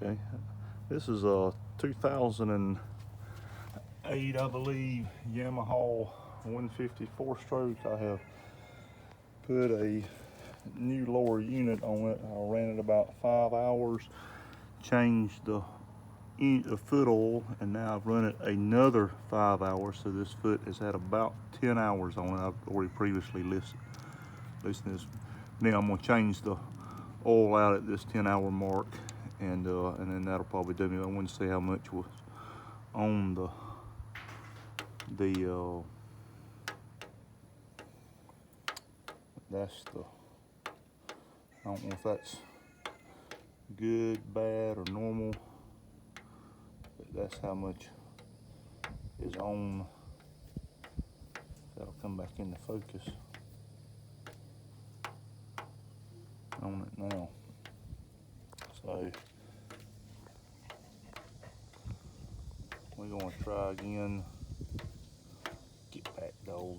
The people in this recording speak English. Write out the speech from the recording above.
Okay, this is a 2008, I believe, Yamaha 150 4-stroke. I have put a new lower unit on it. I ran it about 5 hours, changed the foot oil, and now I've run it another 5 hours, so this foot has had about 10 hours on it. I've already previously listed this. Now I'm going to change the oil out at this 10-hour mark, and then that'll probably do me. I want to see how much was on that's the, I don't know if that's good, bad, or normal, but that's how much is on. That'll come back into focus on it now. So we're going to try again. Get back, dog.